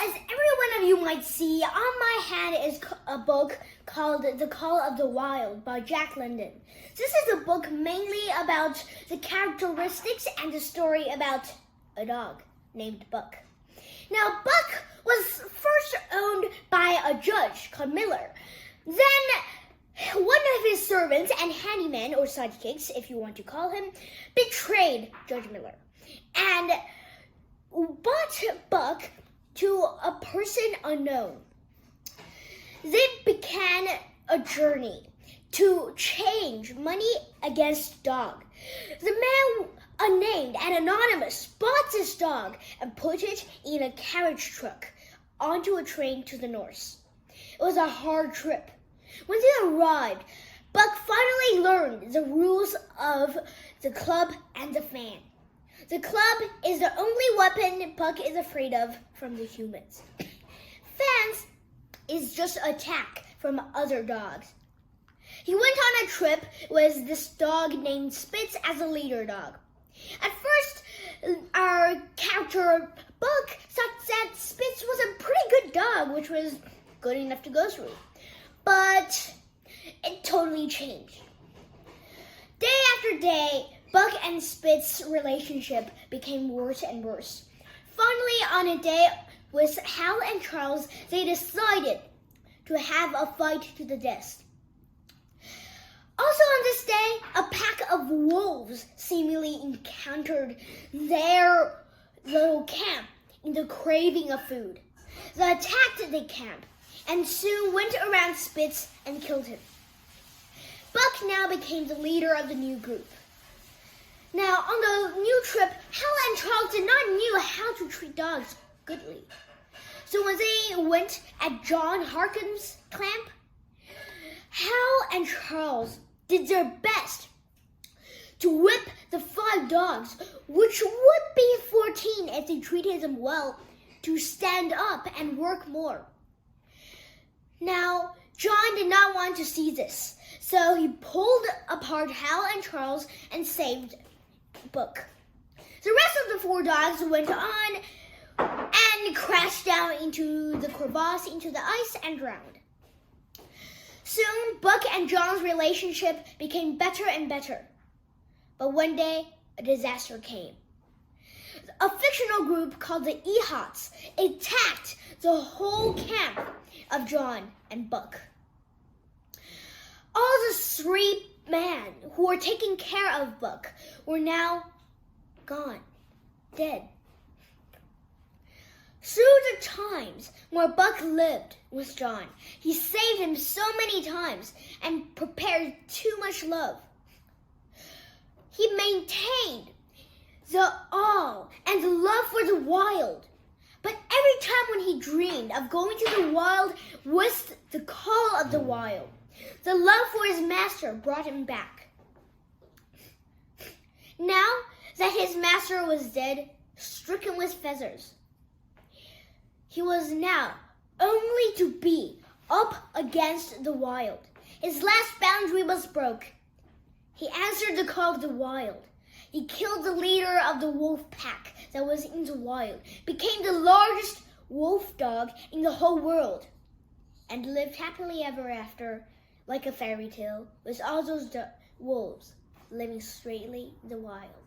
as every one of you might see, on my hand is a book called The Call of the Wild by Jack London. This is a book mainly about the characteristics and the story about a dog named Buck. Now, Buck was first owned by a judge called Miller. Then one of his servants and handyman, or sidekicks, if you want to call him, betrayed Judge Miller and bought Buck to a person unknown. They began a journey to change money against dog. The man, unnamed and anonymous, bought this dog and put it in a carriage truck onto a train to the north. It was a hard trip. When they arrived, Buck finally learned the rules of the club and the fan. The club is the only weapon Buck is afraid of from the humans. Fans is just attack from other dogs. He went on a trip with this dog named Spitz as a leader dog. At first, our character Buck thought that Spitz was a pretty good dog, which was good enough to go through. But it totally changed. Day after day, Buck and Spitz's relationship became worse and worse. Finally, on a day with Hal and Charles, they decided to have a fight to the death. Also on this day, a pack of wolves seemingly encountered their little camp in the craving of food. They attacked the camp and soon went around Spitz and killed him. Buck now became the leader of the new group. Now, on the new trip, Hal and Charles did not know how to treat dogs goodly. So when they went at John Harkin's camp, Hal and Charles did their best to whip the 5 dogs, which would be 14 if they treated them well, to stand up and work more. Now, John did not want to see this, so he pulled apart Hal and Charles and saved Buck. The rest of the 4 dogs went on and crashed down into the crevasse, into the ice, and drowned. Soon, Buck and John's relationship became better and better. But one day, a disaster came. A fictional group called the Ehots attacked the whole camp of John and Buck. All the 3 men who were taking care of Buck were now gone, dead. Through the times where Buck lived with John, he saved him so many times and prepared too much love. He maintained the awe and the love for the wild. But every time when he dreamed of going to the wild with the call of the wild, the love for his master brought him back. Now that his master was dead, stricken with feathers, he was now only to be up against the wild. His last boundary was broke. He answered the call of the wild. He killed the leader of the wolf pack that was in the wild, became the largest wolf dog in the whole world, and lived happily ever after like a fairy tale with all those wolves living straightly in the wild.